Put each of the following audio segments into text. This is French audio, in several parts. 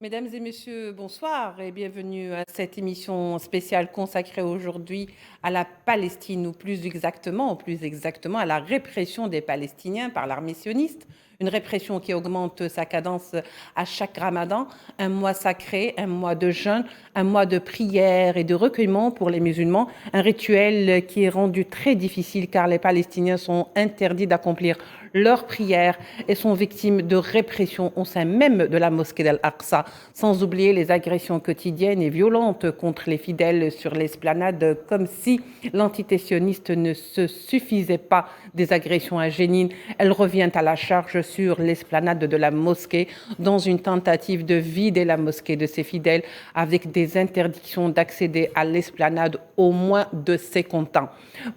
Mesdames et messieurs, bonsoir et bienvenue à cette émission spéciale consacrée aujourd'hui à la Palestine, ou plus exactement à la répression des Palestiniens par l'armée sioniste. Une répression qui augmente sa cadence à chaque Ramadan, un mois sacré, un mois de jeûne, un mois de prière et de recueillement pour les musulmans, un rituel qui est rendu très difficile car les Palestiniens sont interdits d'accomplir leurs prières et sont victimes de répression au sein même de la mosquée d'Al-Aqsa, sans oublier les agressions quotidiennes et violentes contre les fidèles sur l'esplanade, comme si l'entité sioniste ne se suffisait pas des agressions à Jénine. Elle revient à la charge sur l'esplanade de la mosquée dans une tentative de vider la mosquée de ses fidèles avec des interdictions d'accéder à l'esplanade au moins de ses comptants.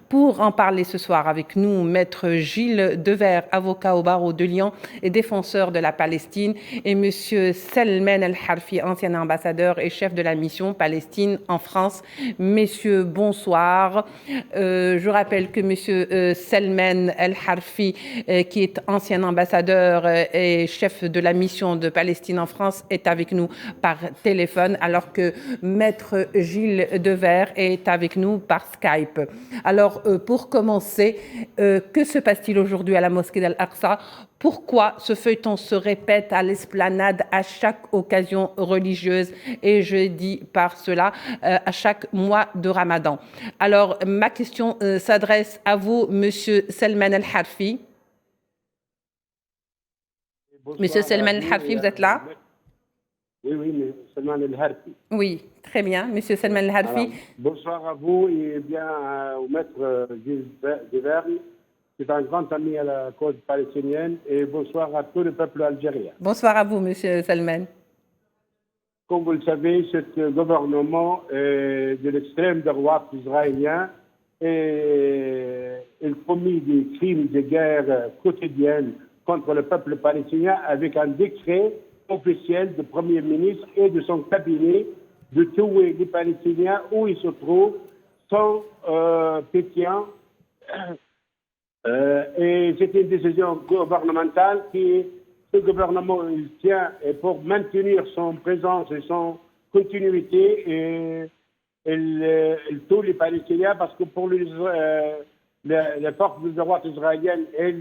Pour en parler ce soir avec nous, maître Gilles Devers, avocat au barreau de Lyon et défenseur de la Palestine, et monsieur Selmen El-Harfi, ancien ambassadeur et chef de la mission Palestine en France. Messieurs, bonsoir. Je rappelle que monsieur Selmen El-Harfi, qui est ancien ambassadeur et chef de la mission de Palestine en France, est avec nous par téléphone, alors que maître Gilles Devers est avec nous par Skype. Alors, pour commencer, que se passe-t-il aujourd'hui à la mosquée d'Al-Aqsa? Pourquoi ce feuilleton se répète à l'esplanade à chaque occasion religieuse, et je dis par cela à chaque mois de Ramadan? Alors, ma question s'adresse à vous, monsieur Selman El-Harfi. Monsieur Bonsoir à Selman vous El-Harfi, et vous êtes là? Oui, mais Salman El Harfi. Oui, très bien, monsieur Selman Alors, El-Harfi. bonsoir à vous et bien au maître Gilles Deverne, qui est un grand ami à la cause palestinienne, et bonsoir à tout le peuple algérien. Bonsoir à vous, monsieur Selman. Comme vous le savez, ce gouvernement de l'extrême droite israélien il commet des crimes de guerre quotidiennes contre le peuple palestinien avec un décret officiel du Premier ministre et de son cabinet de tuer les Palestiniens où ils se trouvent sans pétillant. Et c'est une décision gouvernementale qui, ce gouvernement il tient pour maintenir son présence et son continuité et il tue les Palestiniens parce que pour les forces de droite israéliennes et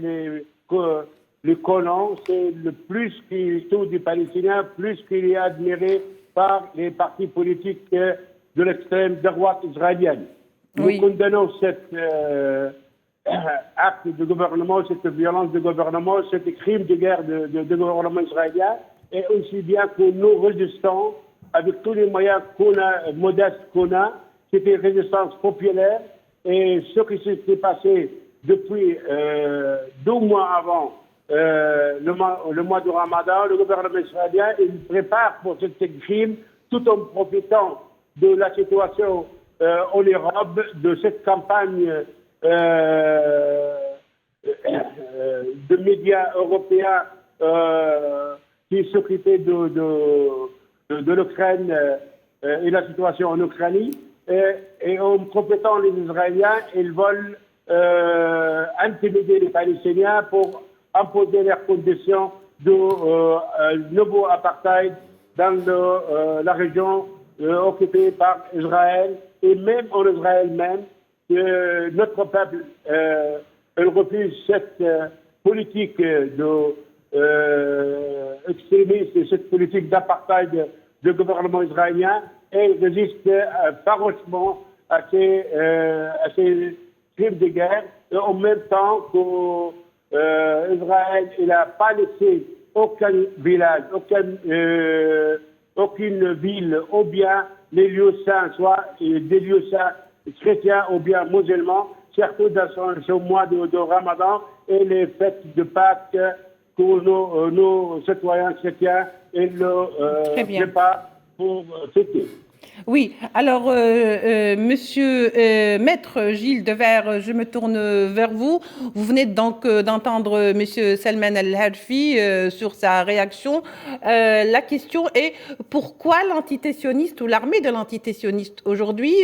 les colons, c'est le plus qui tue des Palestiniens, plus qu'il est admiré par les partis politiques de l'extrême droite israélienne. Oui. Nous condamnons cet acte de gouvernement, cette violence de gouvernement, ce crime de guerre de gouvernement israélien, et aussi bien que nous résistons avec tous les moyens modestes qu'on a. C'était une résistance populaire, et ce qui s'est passé depuis 2 mois avant le mois de Ramadan, le gouvernement israélien, il prépare pour ce crime tout en profitant de la situation en Europe, de cette campagne de médias européens qui s'occupaient de l'Ukraine et la situation en Ukraine. Et en profitant les Israéliens, ils veulent intimider les Palestiniens pour imposer leurs conditions de nouveau apartheid dans la région occupée par Israël, et même en Israël même. Notre peuple il refuse cette politique extrémiste et cette politique d'apartheid du gouvernement israélien, et il résiste farouchement à ces crimes de guerre. Et en même temps qu'Israël n'a pas laissé aucun village, aucune ville, ou bien les lieux saints, soit des lieux saints chrétiens ou bien musulmans, surtout dans ce mois de Ramadan et les fêtes de Pâques que nos citoyens chrétiens ne préparent pour fêter. Oui, alors, monsieur Maître Gilles Devers, je me tourne vers vous. Vous venez donc d'entendre monsieur Salman El-Harfi sur sa réaction. La question est pourquoi l'antitissionniste ou l'armée de l'antitissionniste aujourd'hui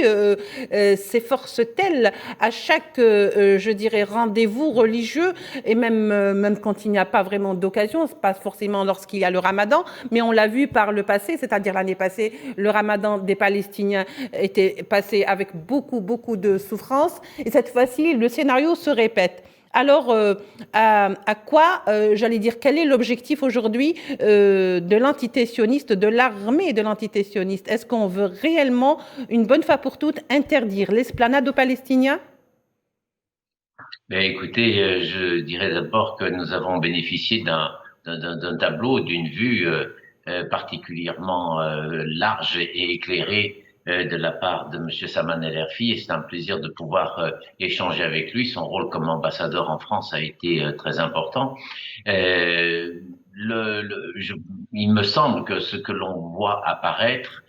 s'efforce-t-elle à chaque, je dirais, rendez-vous religieux et même quand il n'y a pas vraiment d'occasion, pas forcément lorsqu'il y a le Ramadan, mais on l'a vu par le passé, c'est-à-dire l'année passée, le Ramadan des Palestiniens était passé avec beaucoup de souffrance. Et cette fois-ci, le scénario se répète. Alors, à quoi, j'allais dire, quel est l'objectif aujourd'hui de l'entité sioniste, de l'armée de l'entité sioniste? Est-ce qu'on veut réellement, une bonne fois pour toutes, interdire l'esplanade aux Palestiniens? Ben, écoutez, je dirais d'abord que nous avons bénéficié d'un tableau, d'une vue particulièrement large et éclairée de la part de M. Salman El-Herfi, et c'est un plaisir de pouvoir échanger avec lui. Son rôle comme ambassadeur en France a été très important. Euh, il me semble que ce que l'on voit apparaître,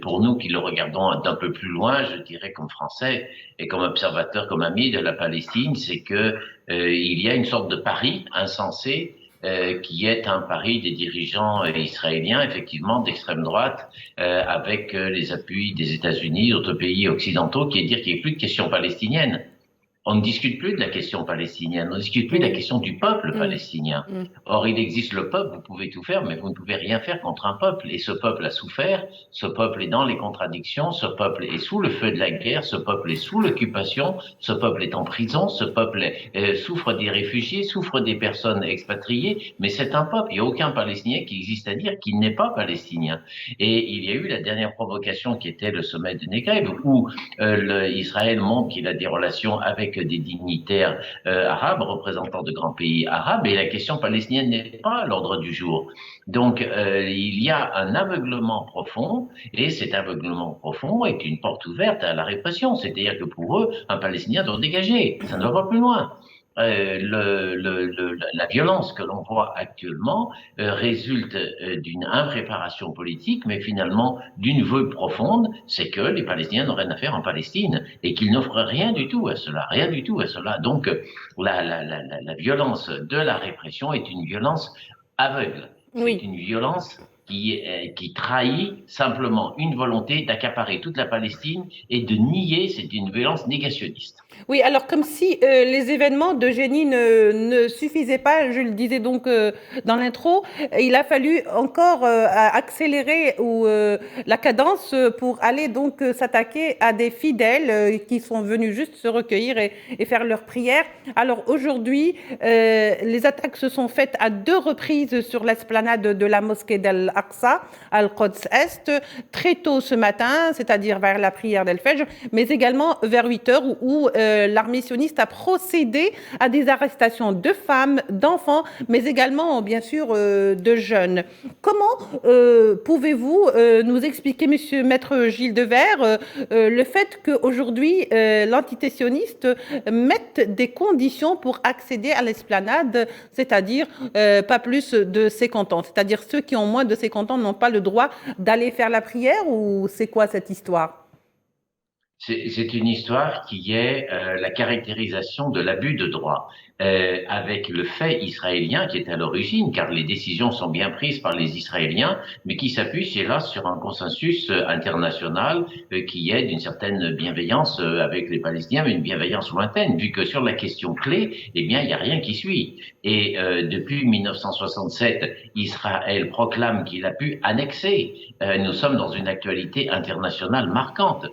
pour nous qui le regardons d'un peu plus loin, je dirais comme Français et comme observateur, comme ami de la Palestine, c'est que il y a une sorte de pari insensé qui est un pari des dirigeants israéliens, effectivement d'extrême droite, avec les appuis des États-Unis, d'autres pays occidentaux, qui est de dire qu'il n'y a plus de question palestinienne. On ne discute plus de la question palestinienne, on ne discute plus de la question du peuple palestinien. Or, il existe le peuple, vous pouvez tout faire, mais vous ne pouvez rien faire contre un peuple. Et ce peuple a souffert, ce peuple est dans les contradictions, ce peuple est sous le feu de la guerre, ce peuple est sous l'occupation, ce peuple est en prison, ce peuple souffre des réfugiés, souffre des personnes expatriées, mais c'est un peuple. Il n'y a aucun Palestinien qui existe à dire qu'il n'est pas palestinien. Et il y a eu la dernière provocation qui était le sommet de Negev, où Israël montre qu'il a des relations avec des dignitaires arabes, représentants de grands pays arabes, et la question palestinienne n'est pas à l'ordre du jour. Donc, il y a un aveuglement profond, et cet aveuglement profond est une porte ouverte à la répression. C'est-à-dire que pour eux, un Palestinien doit dégager. Ça ne va pas plus loin. La violence que l'on voit actuellement résulte d'une impréparation politique, mais finalement d'une veuve profonde, c'est que les Palestiniens n'ont rien à faire en Palestine et qu'ils n'offrent rien du tout à cela, rien du tout à cela. Donc la violence de la répression est une violence aveugle, Oui. c'est une violence qui trahit simplement une volonté d'accaparer toute la Palestine et de nier, c'est une violence négationniste. Oui, alors comme si les événements d'Eugénie ne suffisaient pas, je le disais donc dans l'intro, il a fallu encore accélérer la cadence pour aller donc s'attaquer à des fidèles qui sont venus juste se recueillir et faire leur prière. Alors aujourd'hui, les attaques se sont faites à 2 reprises sur l'esplanade de la mosquée d'Al-Aqsa, Al-Quds Est, très tôt ce matin, c'est-à-dire vers la prière d'El-Fajr, mais également vers 8 heures où l'armée sioniste a procédé à des arrestations de femmes, d'enfants, mais également, bien sûr, de jeunes. Comment pouvez-vous nous expliquer, monsieur Maître Gilles Devers, le fait qu'aujourd'hui, l'entité sioniste mette des conditions pour accéder à l'esplanade, c'est-à-dire pas plus de 50 ans, c'est-à-dire ceux qui ont moins de 50 ans n'ont pas le droit d'aller faire la prière, ou c'est quoi cette histoire? C'est une histoire qui est la caractérisation de l'abus de droit, avec le fait israélien qui est à l'origine, car les décisions sont bien prises par les Israéliens, mais qui s'appuie, hélas, sur un consensus international qui est d'une certaine bienveillance avec les Palestiniens, mais une bienveillance lointaine, vu que sur la question clé, eh bien, il n'y a rien qui suit. Et depuis 1967, Israël proclame qu'il a pu annexer. Nous sommes dans une actualité internationale marquante.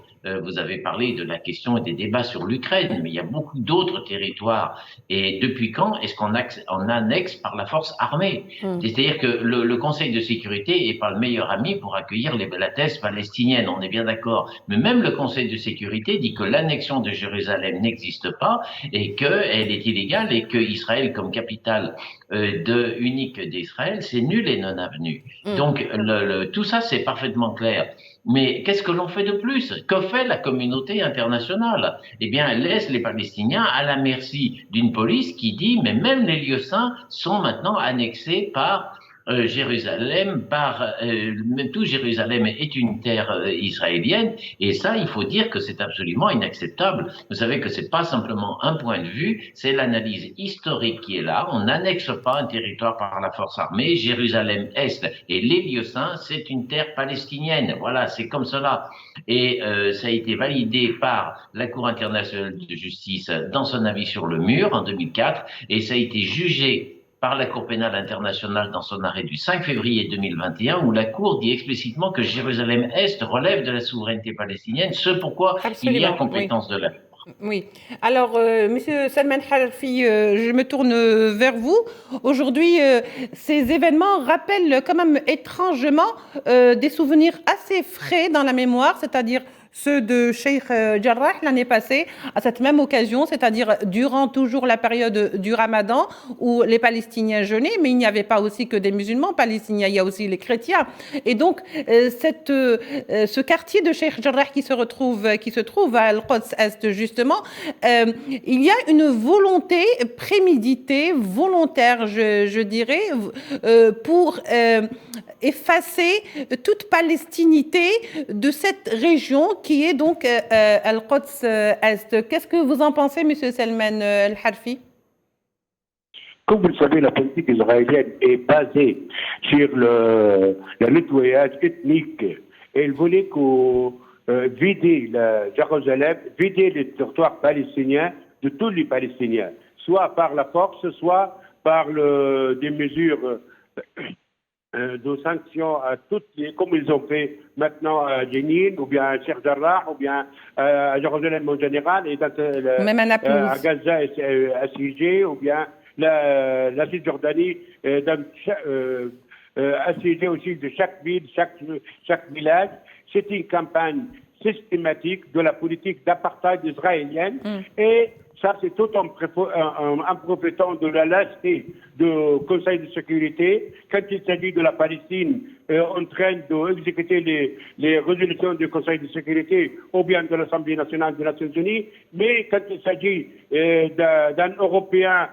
Vous avez parlé de la question et des débats sur l'Ukraine, mais il y a beaucoup d'autres territoires. Et depuis quand est-ce qu'on annexe par la force armée? C'est-à-dire que le Conseil de sécurité est pas le meilleur ami pour accueillir la thèse palestinienne, on est bien d'accord. Mais même le Conseil de sécurité dit que l'annexion de Jérusalem n'existe pas et qu'elle est illégale et que Israël, comme capitale unique d'Israël, c'est nul et non avenu. Donc tout ça, c'est parfaitement clair. Mais qu'est-ce que l'on fait de plus? Que fait la communauté internationale? Eh bien, elle laisse les Palestiniens à la merci d'une police qui dit, mais même les lieux saints sont maintenant annexés par Jérusalem tout Jérusalem est une terre israélienne, et ça, il faut dire que c'est absolument inacceptable. Vous savez que c'est pas simplement un point de vue, c'est l'analyse historique qui est là. On n'annexe pas un territoire par la force armée. Jérusalem-Est et les lieux saints, c'est une terre palestinienne. Voilà, c'est comme cela. Et ça a été validé par la Cour internationale de justice dans son avis sur le mur en 2004, et ça a été jugé par la Cour pénale internationale dans son arrêt du 5 février 2021, où la Cour dit explicitement que Jérusalem-Est relève de la souveraineté palestinienne, ce pourquoi il y a compétence de la Cour. Oui. Alors, Monsieur Salman Harfi, je me tourne vers vous. Aujourd'hui, ces événements rappellent quand même étrangement des souvenirs assez frais dans la mémoire, c'est-à-dire ceux de Sheikh Jarrah l'année passée, à cette même occasion, c'est-à-dire durant toujours la période du Ramadan, où les Palestiniens jeûnaient, mais il n'y avait pas aussi que des musulmans palestiniens, il y a aussi les chrétiens. Et donc, ce quartier de Sheikh Jarrah qui se trouve à Al-Quds Est, justement, il y a une volonté préméditée, volontaire, je dirais, pour effacer toute palestinité de cette région qui est donc Al-Quds Est. Qu'est-ce que vous en pensez, Monsieur Salman Al-Harfi? Comme vous le savez, la politique israélienne est basée sur le nettoyage ethnique. Et elle voulait vider Jérusalem, vider les territoires palestiniens de tous les Palestiniens, soit par la force, soit par des mesures de sanctions à toutes comme ils ont fait maintenant à Jenin, ou bien à Sheikh Jarrah, ou bien à Jérusalem en général, et même à Gaza assiégé, ou bien la Cisjordanie assiégée aussi de chaque ville, chaque village. C'est une campagne systématique de la politique d'apartheid israélienne et ça, c'est tout en profitant de la lâcheté du Conseil de sécurité. Quand il s'agit de la Palestine, en train d'exécuter les résolutions du Conseil de sécurité ou bien de l'Assemblée nationale des Nations unies. Mais quand il s'agit d'un Européen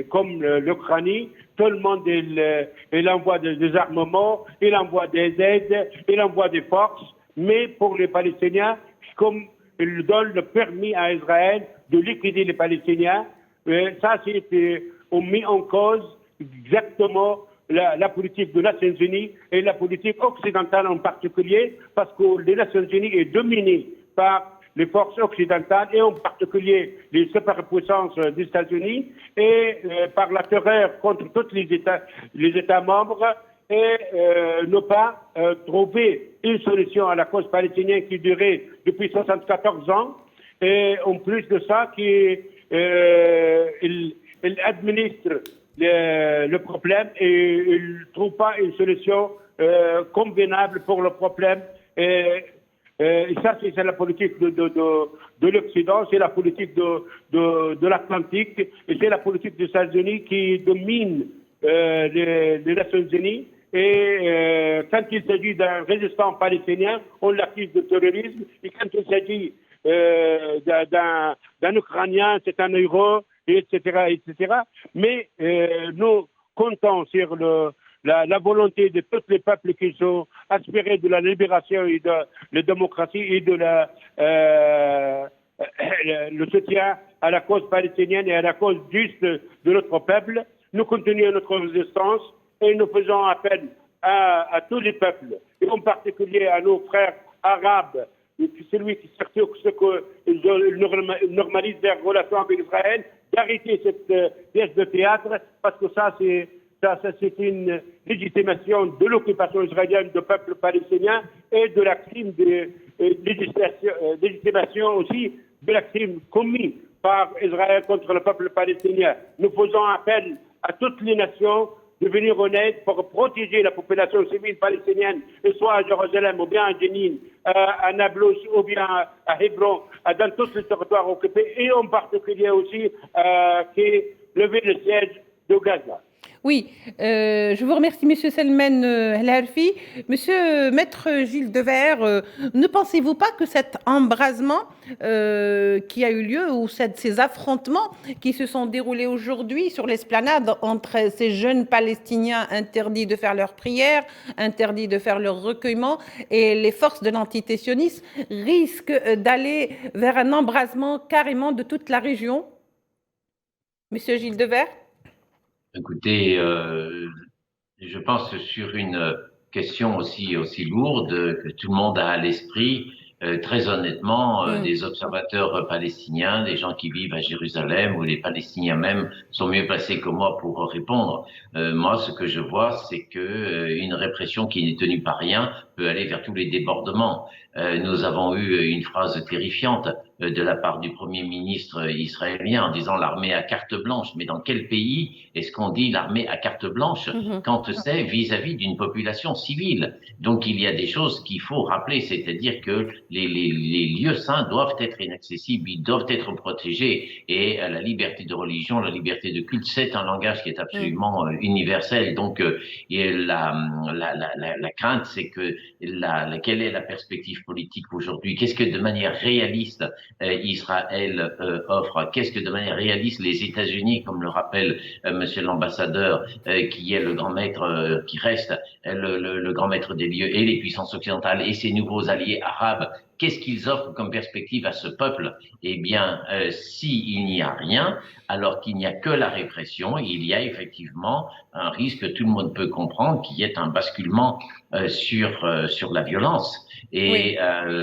comme l'Ukraine, tout le monde, il envoie des armements, il envoie des aides, il envoie des forces. Mais pour les Palestiniens, comme il donne le permis à Israël de liquider les Palestiniens. Ça, c'est mis en cause exactement la politique des Nations Unies et la politique occidentale en particulier, parce que les Nations Unies est dominée par les forces occidentales et en particulier les superpuissances des États-Unis et par la terreur contre tous les États membres. Et ne pas trouver une solution à la cause palestinienne qui durait depuis 74 ans. Et en plus de ça, il administre le problème et il ne trouve pas une solution convenable pour le problème. Et ça, c'est la politique de l'Occident, c'est la politique de l'Atlantique et c'est la politique des États-Unis qui domine les Nations Unies. Et quand il s'agit d'un résistant palestinien, on l'accuse de terrorisme. Et quand il s'agit d'un Ukrainien, c'est un héros, etc., etc. Mais nous comptons sur la volonté de tous les peuples qui sont aspirés de la libération et de la démocratie et de le soutien à la cause palestinienne et à la cause juste de notre peuple. Nous continuons notre résistance. Et nous faisons appel à tous les peuples, et en particulier à nos frères arabes, celui qui normalise des relations avec Israël, d'arrêter cette pièce de théâtre, parce que ça c'est une légitimation de l'occupation israélienne du peuple palestinien et de la crime de légitimation aussi de la crime commis par Israël contre le peuple palestinien. Nous faisons appel à toutes les nations de venir en aide pour protéger la population civile palestinienne, soit à Jérusalem ou bien à Jenin, à Nablus ou bien à Hébron, dans tous les territoires occupés, et en particulier aussi qui lever le siège de Gaza. Oui, je vous remercie, Monsieur Selmen El Harfi. Monsieur Maître Gilles Devers, ne pensez-vous pas que cet embrasement qui a eu lieu ou ces affrontements qui se sont déroulés aujourd'hui sur l'esplanade entre ces jeunes Palestiniens interdits de faire leurs prières, interdits de faire leur recueillement et les forces de l'antitétionnisme risquent d'aller vers un embrasement carrément de toute la région? Monsieur Gilles Devers? Écoutez, je pense que sur une question aussi lourde que tout le monde a à l'esprit, très honnêtement, des observateurs palestiniens, des gens qui vivent à Jérusalem ou les Palestiniens même sont mieux placés que moi pour répondre. Moi, ce que je vois, c'est que une répression qui n'est tenue par rien peut aller vers tous les débordements. Nous avons eu une phrase terrifiante de la part du Premier ministre israélien en disant l'armée à carte blanche. Mais dans quel pays est-ce qu'on dit l'armée à carte blanche quand c'est vis-à-vis d'une population civile? Donc il y a des choses qu'il faut rappeler, c'est-à-dire que les lieux saints doivent être inaccessibles, ils doivent être protégés et la liberté de religion, la liberté de culte, c'est un langage qui est absolument universel. Donc la crainte, c'est que quelle est la perspective politique aujourd'hui? Qu'est-ce que de manière réaliste Israël offre? Qu'est-ce que de manière réaliste les États-Unis, comme le rappelle Monsieur l'ambassadeur, qui est le grand maître, qui reste le grand maître des lieux, et les puissances occidentales et ses nouveaux alliés arabes, qu'est-ce qu'ils offrent comme perspective à ce peuple? Eh bien, s'il n'y a rien, alors qu'il n'y a que la répression, il y a effectivement un risque que tout le monde peut comprendre, qui est un basculement sur la violence. Et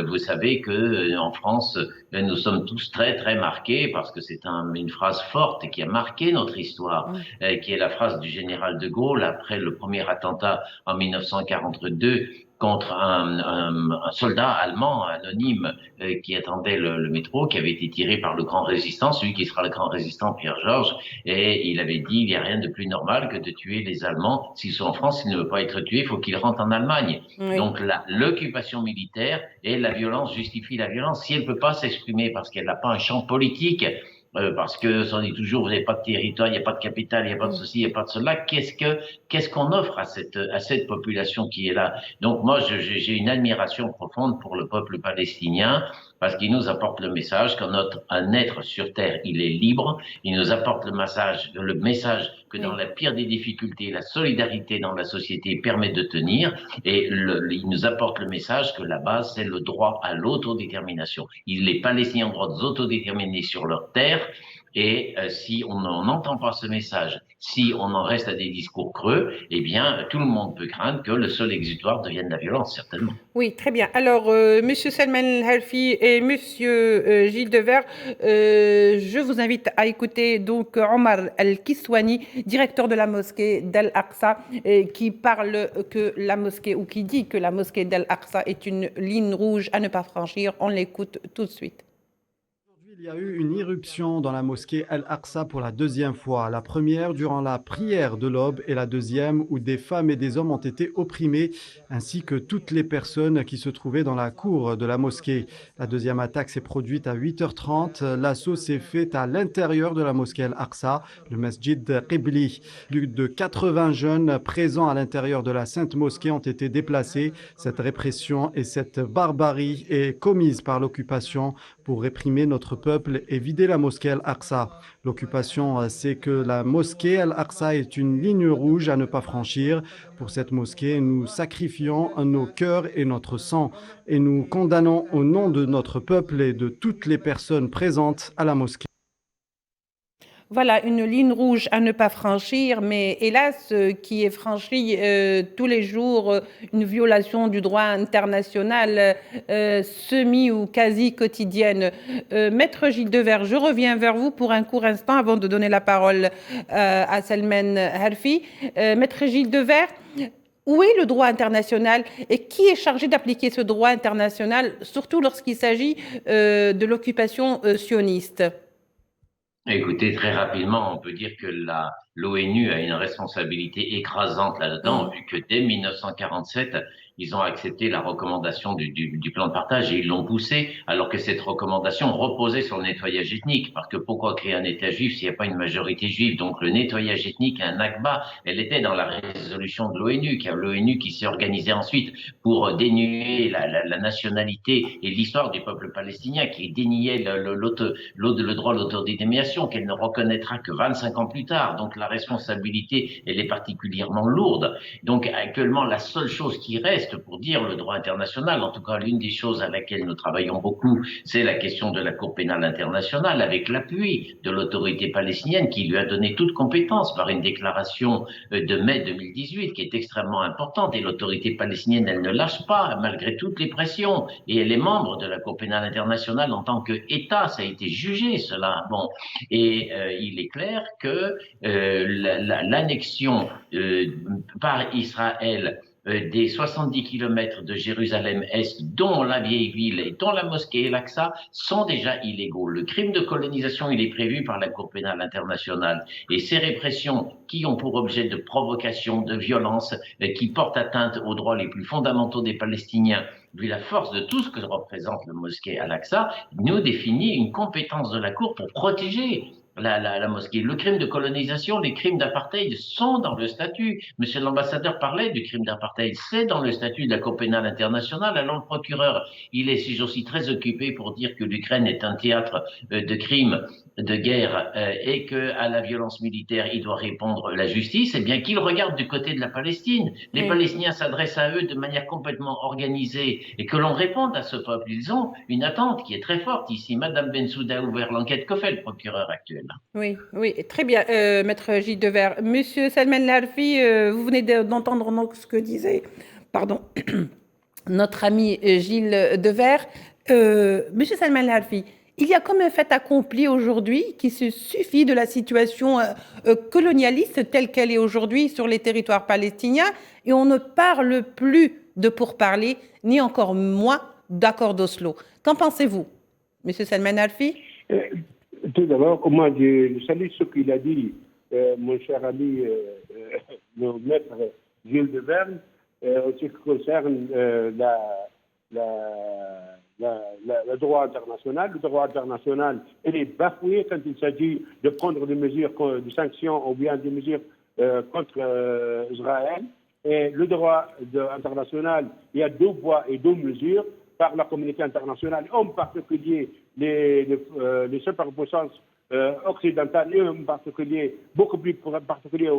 vous savez que en France, nous sommes tous très très marqués parce que c'est une phrase forte qui a marqué notre histoire, qui est la phrase du général de Gaulle après le premier attentat en 1942 contre un soldat allemand anonyme qui attendait le métro, qui avait été tiré par le grand résistant, celui qui sera le grand résistant, Pierre Georges, et il avait dit il n'y a rien de plus normal que de tuer les Allemands. S'ils sont en France, s'ils ne veulent pas être tués, il faut qu'ils rentrent en Allemagne. Oui. Donc l'occupation militaire et la violence justifient la violence. Si elle ne peut pas s'exprimer parce qu'elle n'a pas un champ politique, parce que ça dit toujours vous n'avez pas de territoire, il n'y a pas de capitale, il n'y a pas de ceci, il n'y a pas de cela. Qu'est-ce qu'on offre à cette population qui est là? Donc moi j'ai une admiration profonde pour le peuple palestinien parce qu'il nous apporte le message qu'un être sur terre il est libre. Il nous apporte le message que dans la pire des difficultés, la solidarité dans la société permet de tenir, et il nous apporte le message que la base c'est le droit à l'autodétermination. Les Palestiniens ont le droit de s'autodéterminer sur leur terre. Et si on n'entend pas ce message, si on en reste à des discours creux, eh bien, tout le monde peut craindre que le seul exutoire devienne la violence, certainement. Oui, très bien. Alors, Monsieur Selman El Harfi et Monsieur Gilles Devers, je vous invite à écouter donc Omar El-Kiswani, directeur de la mosquée d'Al-Aqsa, qui parle que la mosquée, ou qui dit que la mosquée d'Al-Aqsa est une ligne rouge à ne pas franchir. On l'écoute tout de suite. Il y a eu une irruption dans la mosquée Al-Aqsa pour la deuxième fois. La première durant la prière de l'aube et la deuxième où des femmes et des hommes ont été opprimés, ainsi que toutes les personnes qui se trouvaient dans la cour de la mosquée. La deuxième attaque s'est produite à 8h30. L'assaut s'est fait à l'intérieur de la mosquée Al-Aqsa, le Masjid Qibli. Plus de 80 jeunes présents à l'intérieur de la sainte mosquée ont été déplacés. Cette répression et cette barbarie est commise par l'occupation pour réprimer notre peuple et vider la mosquée Al-Aqsa. L'occupation, c'est que la mosquée Al-Aqsa est une ligne rouge à ne pas franchir. Pour cette mosquée, nous sacrifions nos cœurs et notre sang et nous condamnons au nom de notre peuple et de toutes les personnes présentes à la mosquée. Voilà, une ligne rouge à ne pas franchir, mais hélas, qui est franchie tous les jours, une violation du droit international semi ou quasi quotidienne. Maître Gilles Devers, je reviens vers vous pour un court instant avant de donner la parole à Selman Harfi. Maître Gilles Devers, où est le droit international et qui est chargé d'appliquer ce droit international, surtout lorsqu'il s'agit de l'occupation sioniste? Écoutez, très rapidement, on peut dire que l'ONU a une responsabilité écrasante là-dedans, vu que dès 1947, ils ont accepté la recommandation du plan de partage et ils l'ont poussé, alors que cette recommandation reposait sur le nettoyage ethnique. Parce que pourquoi créer un État juif s'il n'y a pas une majorité juive? Donc le nettoyage ethnique, un Nakba, elle était dans la résolution de l'ONU qui s'est organisée ensuite pour dénuer la nationalité et l'histoire du peuple palestinien, qui déniait le droit à l'autodétermination, qu'elle ne reconnaîtra que 25 ans plus tard. Donc la responsabilité, elle est particulièrement lourde. Donc actuellement, la seule chose qui reste pour dire le droit international, en tout cas l'une des choses à laquelle nous travaillons beaucoup, c'est la question de la Cour pénale internationale, avec l'appui de l'autorité palestinienne qui lui a donné toute compétence par une déclaration de mai 2018 qui est extrêmement importante. Et l'autorité palestinienne, elle ne lâche pas malgré toutes les pressions. Et elle est membre de la Cour pénale internationale en tant qu'État. Ça a été jugé, cela. Bon. Et il est clair que l'annexion par Israël des 70 kilomètres de Jérusalem-Est, dont la vieille ville et dont la mosquée El-Aqsa, sont déjà illégaux. Le crime de colonisation, il est prévu par la Cour pénale internationale. Et ces répressions qui ont pour objet de provocation, de violence, qui portent atteinte aux droits les plus fondamentaux des Palestiniens, vu la force de tout ce que représente la mosquée Al-Aqsa, nous définit une compétence de la Cour pour protéger la mosquée. Le crime de colonisation, les crimes d'apartheid sont dans le statut. Monsieur l'ambassadeur parlait du crime d'apartheid, c'est dans le statut de la Cour pénale internationale. Alors le procureur, il est ces jours-ci très occupé pour dire que l'Ukraine est un théâtre de crimes de guerre et que à la violence militaire, il doit répondre la justice. Eh bien qu'il regarde du côté de la Palestine. Les Palestiniens s'adressent à eux de manière complètement organisée et que l'on réponde à ce peuple. Ils ont une attente qui est très forte ici. Madame Bensouda a ouvert l'enquête. Que fait le procureur actuel? Oui, oui, très bien, Maître Gilles Devers. Monsieur Salman Larfi, vous venez d'entendre donc ce que disait, pardon, notre ami Gilles Devers. Monsieur Salman Larfi, il y a comme un fait accompli aujourd'hui qui se suffit de la situation colonialiste telle qu'elle est aujourd'hui sur les territoires palestiniens et on ne parle plus de pourparlers, ni encore moins d'accord d'Oslo. Qu'en pensez-vous, Monsieur Salman Larfi? Tout d'abord, moi, je salue ce qu'il a dit, mon cher ami, le maître Gilles Devers, en ce qui concerne le droit international. Le droit international, il est bafoué quand il s'agit de prendre des mesures de sanctions ou bien des mesures contre Israël. Et le droit international, il y a deux poids et deux mesures par la communauté internationale, en particulier les superpuissances occidentales et en particulier, beaucoup plus particulier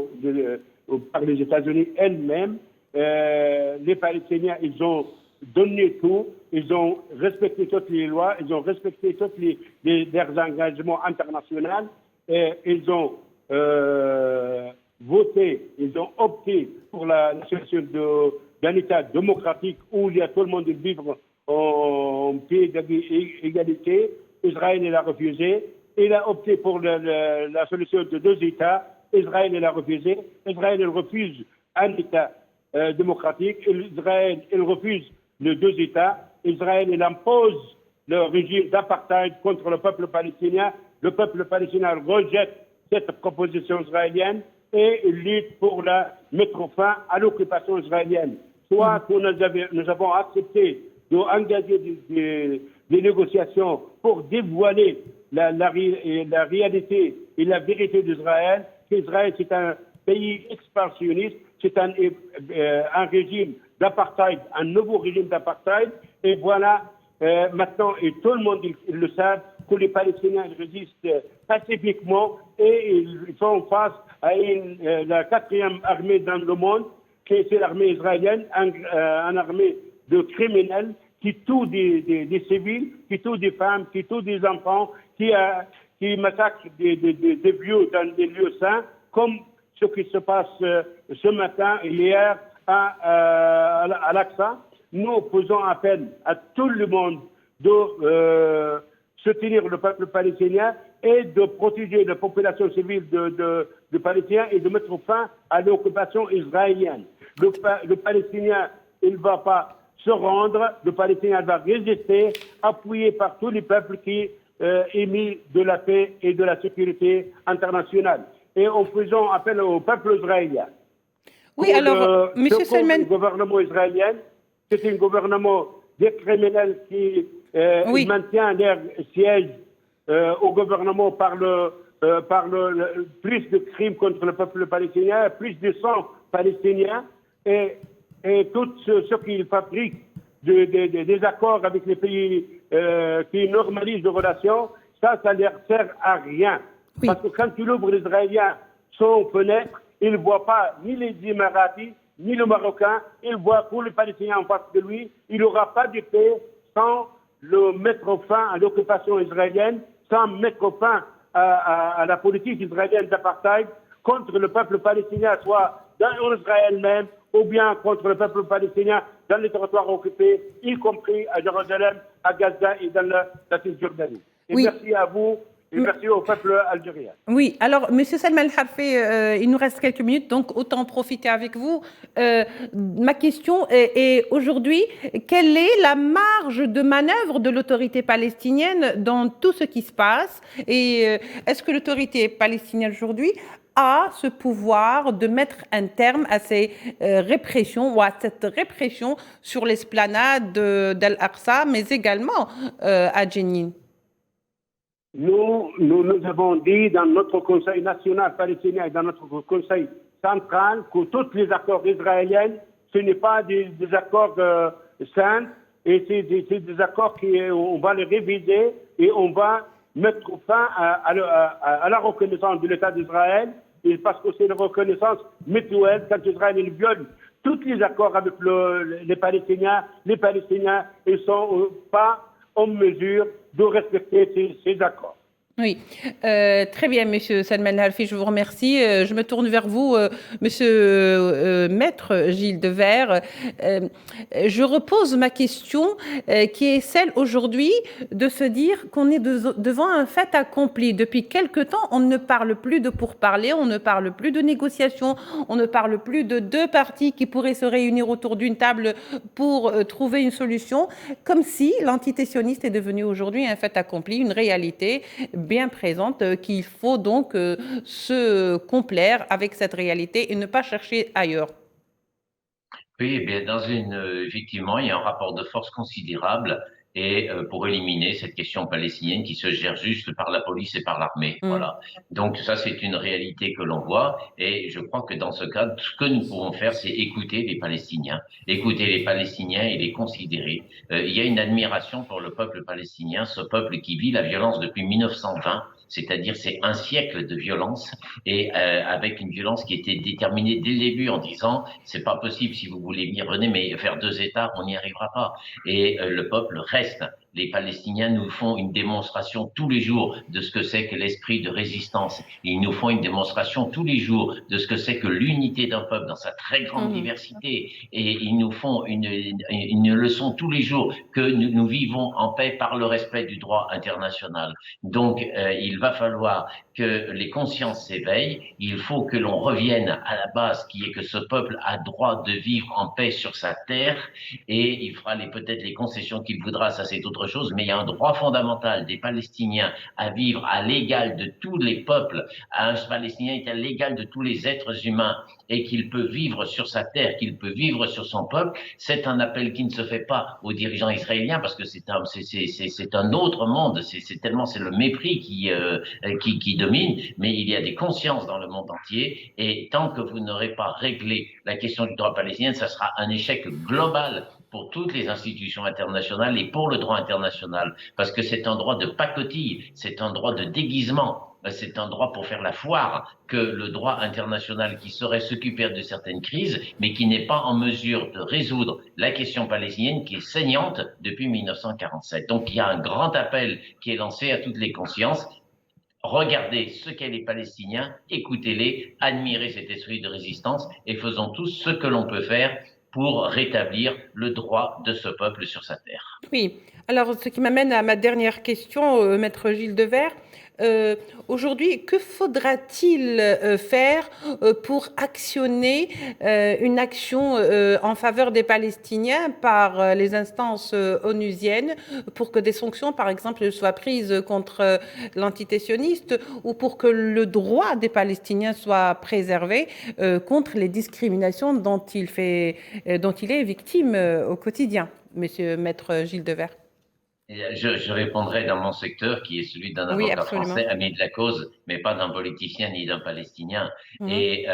par les États-Unis elles-mêmes. Les Palestiniens, ils ont donné tout, ils ont respecté toutes les lois, ils ont respecté tous leurs engagements internationaux, et ils ont voté, ils ont opté pour la situation d'un État démocratique où il y a tout le monde qui vit en pied d'égalité. Israël, il a refusé. Il a opté pour la solution de deux États. Israël, il a refusé. Israël, il refuse un État démocratique. Israël, il refuse les deux États. Israël, il impose le régime d'apartheid contre le peuple palestinien. Le peuple palestinien rejette cette proposition israélienne et il lutte pour mettre fin à l'occupation israélienne. Soit que nous avons accepté d'engager des négociations pour dévoiler la réalité et la vérité d'Israël, qu'Israël c'est un pays expansionniste, c'est un régime d'apartheid, un nouveau régime d'apartheid, et voilà, maintenant, et tout le monde il le sait, que les Palestiniens résistent pacifiquement et ils font face à la quatrième armée dans le monde, qui est l'armée israélienne, une armée de criminels qui tuent des civils, qui tuent des femmes, qui tuent des enfants, qui massacrent des vieux dans des lieux saints, comme ce qui se passe ce matin et hier à Al-Aqsa. Nous faisons appel à tout le monde de soutenir le peuple palestinien et de protéger la population civile de Palestiniens et de mettre fin à l'occupation israélienne. Le Palestinien, il ne va pas se rendre, le Palestinien va résister, appuyé par tous les peuples qui émis de la paix et de la sécurité internationale. Et en faisant appel au peuple israélien. Oui, alors, Monsieur Salman... Le gouvernement israélien C'est un gouvernement des criminels qui Oui. maintient leur siège au gouvernement par plus de crimes contre le peuple palestinien, plus de sang palestinien, et tout ce qu'ils fabriquent des accords avec les pays qui normalisent les relations, ça ne leur sert à rien. Oui. Parce que quand il ouvre l'Israélien son fenêtre, il ne voit pas ni les Émiratis, ni le Marocain, il voit pour les Palestiniens en face de lui, il n'aura pas de paix sans mettre fin à l'occupation israélienne, sans mettre fin à la politique israélienne d'apartheid contre le peuple palestinien, soit dans Israël même, ou bien contre le peuple palestinien dans les territoires occupés, y compris à Jérusalem, à Gaza et dans la Cisjordanie. Et Oui. merci à vous et merci au peuple algérien. Oui, alors, Monsieur Salman El-Harfi, il nous reste quelques minutes, donc autant profiter avec vous. Ma question est aujourd'hui, quelle est la marge de manœuvre de l'autorité palestinienne dans tout ce qui se passe? Et est-ce que l'autorité palestinienne aujourd'hui a ce pouvoir de mettre un terme à ces répressions ou à cette répression sur l'esplanade d'Al-Aqsa, mais également à Jenin? Nous avons dit dans notre Conseil national palestinien et dans notre Conseil central que tous les accords israéliens, ce n'est pas des accords sains, et c'est des accords on va les réviser et on va mettre fin à la reconnaissance de l'État d'Israël, et parce que c'est une reconnaissance mutuelle. Quand Israël viole tous les accords avec les Palestiniens ne sont pas en mesure de respecter ces accords. Oui, très bien, Monsieur Salman El-Harfi, je vous remercie. Je me tourne vers vous, Monsieur Maître Gilles Devers. Je repose ma question qui est celle aujourd'hui de se dire qu'on est devant un fait accompli. Depuis quelque temps, on ne parle plus de pourparlers, on ne parle plus de négociations, on ne parle plus de deux parties qui pourraient se réunir autour d'une table pour trouver une solution, comme si l'entité sioniste est devenue aujourd'hui un fait accompli, une réalité bien présente, qu'il faut donc se complaire avec cette réalité et ne pas chercher ailleurs. Oui, eh bien, effectivement, il y a un rapport de force considérable et pour éliminer cette question palestinienne qui se gère juste par la police et par l'armée. Voilà. Donc ça, c'est une réalité que l'on voit et je crois que dans ce cas, ce que nous pouvons faire, c'est écouter les Palestiniens et les considérer. Il y a une admiration pour le peuple palestinien, ce peuple qui vit la violence depuis 1920. C'est-à-dire c'est un siècle de violence et avec une violence qui était déterminée dès le début en disant c'est pas possible si vous voulez venir, venez, mais faire deux États, on n'y arrivera pas. Et le peuple reste. Les Palestiniens nous font une démonstration tous les jours de ce que c'est que l'esprit de résistance. Ils nous font une démonstration tous les jours de ce que c'est que l'unité d'un peuple dans sa très grande diversité. Et ils nous font une leçon tous les jours que nous vivons en paix par le respect du droit international. Donc, il va falloir que les consciences s'éveillent. Il faut que l'on revienne à la base qui est que ce peuple a droit de vivre en paix sur sa terre et il fera peut-être les concessions qu'il voudra, ça c'est autre chose, mais il y a un droit fondamental des Palestiniens à vivre à l'égal de tous les peuples. Un Palestinien est à l'égal de tous les êtres humains et qu'il peut vivre sur sa terre, qu'il peut vivre sur son peuple. C'est un appel qui ne se fait pas aux dirigeants israéliens parce que c'est un autre monde. C'est le mépris qui domine, mais il y a des consciences dans le monde entier et tant que vous n'aurez pas réglé la question du droit palestinien, ça sera un échec global pour toutes les institutions internationales et pour le droit international, parce que c'est un droit de pacotille, c'est un droit de déguisement, c'est un droit pour faire la foire que le droit international qui saurait s'occuper de certaines crises, mais qui n'est pas en mesure de résoudre la question palestinienne qui est saignante depuis 1947. Donc il y a un grand appel qui est lancé à toutes les consciences. Regardez ce qu'est les Palestiniens, écoutez-les, admirez cet esprit de résistance et faisons tous ce que l'on peut faire pour rétablir le droit de ce peuple sur sa terre. Oui. Alors, ce qui m'amène à ma dernière question, Maître Gilles Devers. Aujourd'hui, que faudra-t-il faire pour actionner une action en faveur des Palestiniens par les instances onusiennes pour que des sanctions, par exemple, soient prises contre l'entité sioniste ou pour que le droit des Palestiniens soit préservé contre les discriminations dont dont il est victime au quotidien, Monsieur Maître Gilles Devers? Je répondrai dans mon secteur, qui est celui d'un Oui, avocat absolument. français, ami de la cause, mais pas d'un politicien ni d'un Palestinien. Mhm. Et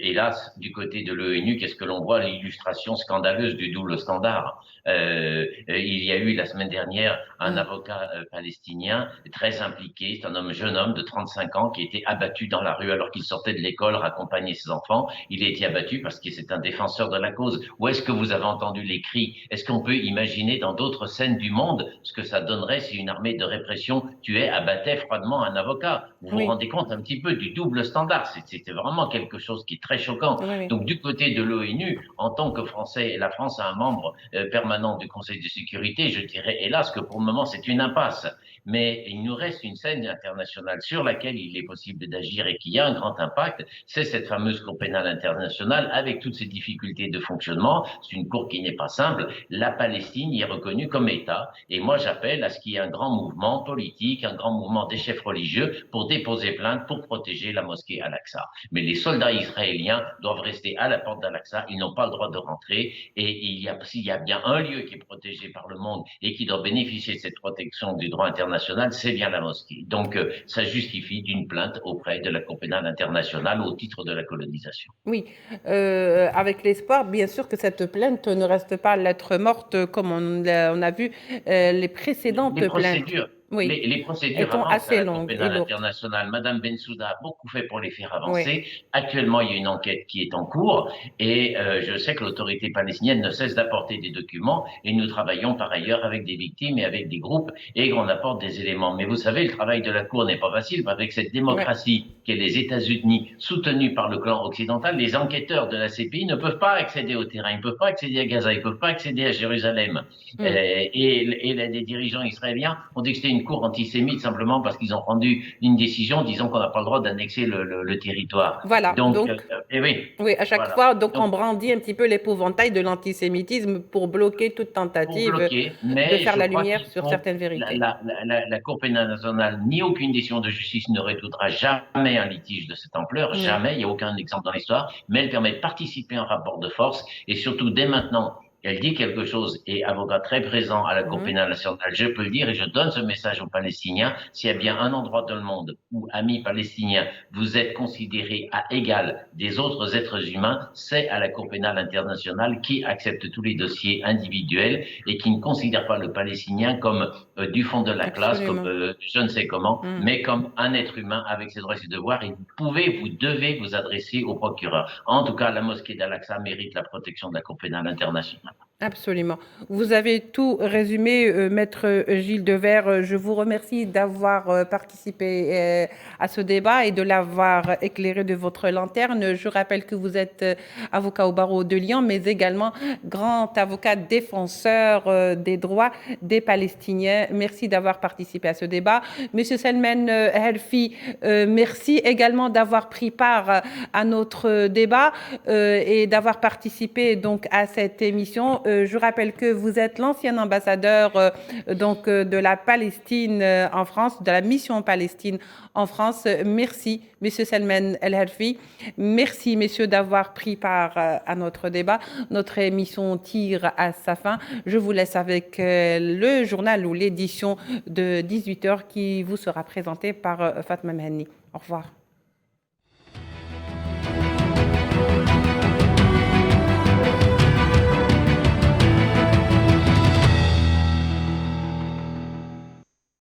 hélas, du côté de l'ONU, qu'est-ce que l'on voit? L'illustration scandaleuse du double standard. Il y a eu la semaine dernière un Mhm. avocat palestinien très impliqué, c'est un jeune homme de 35 ans qui a été abattu dans la rue alors qu'il sortait de l'école, raccompagner ses enfants. Il a été abattu parce que c'est un défenseur de la cause. Où est-ce que vous avez entendu les cris? Est-ce qu'on peut imaginer dans d'autres scènes du monde ce que ça donnerait si une armée de répression tuait, abattait froidement un avocat? Vous vous Oui, rendez compte un petit peu du double standard? C'était vraiment quelque chose qui est très choquant. oui, oui. Donc du côté de l'ONU, en tant que Français, la France a un membre permanent du Conseil de sécurité, je dirais hélas que pour le moment c'est une impasse. Mais il nous reste une scène internationale sur laquelle il est possible d'agir et qui a un grand impact, c'est cette fameuse Cour pénale internationale avec toutes ses difficultés de fonctionnement. C'est une cour qui n'est pas simple. La Palestine y est reconnue comme État. Et moi, j'appelle à ce qu'il y ait un grand mouvement politique, un grand mouvement des chefs religieux pour déposer plainte pour protéger la mosquée Al-Aqsa. Mais les soldats israéliens doivent rester à la porte d'Al-Aqsa. Ils n'ont pas le droit de rentrer. Et s'il y a bien un lieu qui est protégé par le monde et qui doit bénéficier de cette protection du droit international, c'est bien la mosquée. Donc, ça justifie d'une plainte auprès de la Cour pénale internationale au titre de la colonisation. Oui, avec l'espoir, bien sûr, que cette plainte ne reste pas lettre morte, comme on a vu les précédentes Les plaintes. procédures, Oui, les procédures étant avancent à assez la Cour longues et pénale lourdes. internationale. Madame Bensouda a beaucoup fait pour les faire Oui, avancer. Actuellement, il y a une enquête qui est en cours et je sais que l'autorité palestinienne ne cesse d'apporter des documents et nous travaillons par ailleurs avec des victimes et avec des groupes et on apporte des éléments. Mais vous savez, le travail de la Cour n'est pas facile avec cette oui, démocratie qu'est les États-Unis soutenue par le clan occidental. Les enquêteurs de la CPI ne peuvent pas accéder au terrain, ils ne peuvent pas accéder à Gaza, ils ne peuvent pas accéder à Jérusalem. mm, Les dirigeants israéliens ont dit que c'était une cour antisémite simplement parce qu'ils ont rendu une décision disant qu'on n'a pas le droit d'annexer le territoire. voilà. Donc, Donc, et oui, oui, à chaque voilà. fois, donc on Donc, brandit un petit peu l'épouvantail de l'antisémitisme pour bloquer toute pour tentative bloquer, de mais faire je la crois lumière qu'ils sur font certaines vérités. la Cour pénale nationale ni aucune décision de justice ne résoudra jamais un litige de cette ampleur, Oui, jamais, il n'y a aucun exemple dans l'histoire, mais elle permet de participer à un rapport de force et surtout dès maintenant, elle dit quelque chose et avocat très présent à la Cour mhm, pénale nationale, je peux le dire et je donne ce message aux Palestiniens, s'il y a bien un endroit dans le monde où, amis palestiniens, vous êtes considérés à égal des autres êtres humains, c'est à la Cour pénale internationale qui accepte tous les dossiers individuels et qui ne considère pas le Palestinien comme du fond de la classe, comme absolument. je ne sais comment, Mm. mais comme un être humain avec ses droits et ses devoirs. Et vous devez vous adresser au procureur. En tout cas, la mosquée d'Al-Aqsa mérite la protection de la Cour pénale internationale. Absolument. Vous avez tout résumé, Maître Gilles Devers. Je vous remercie d'avoir participé à ce débat et de l'avoir éclairé de votre lanterne. Je rappelle que vous êtes avocat au barreau de Lyon, mais également grand avocat défenseur des droits des Palestiniens. Merci d'avoir participé à ce débat. Monsieur Selman Helfi, merci également d'avoir pris part à notre débat et d'avoir participé donc à cette émission. Je rappelle que vous êtes l'ancien ambassadeur de la Palestine en France, de la mission Palestine en France. Merci, Monsieur Selman El Harfi. Merci, messieurs, d'avoir pris part à notre débat. Notre émission tire à sa fin. Je vous laisse avec le journal ou l'édition de 18h qui vous sera présentée par Fatma Mehani. Au revoir.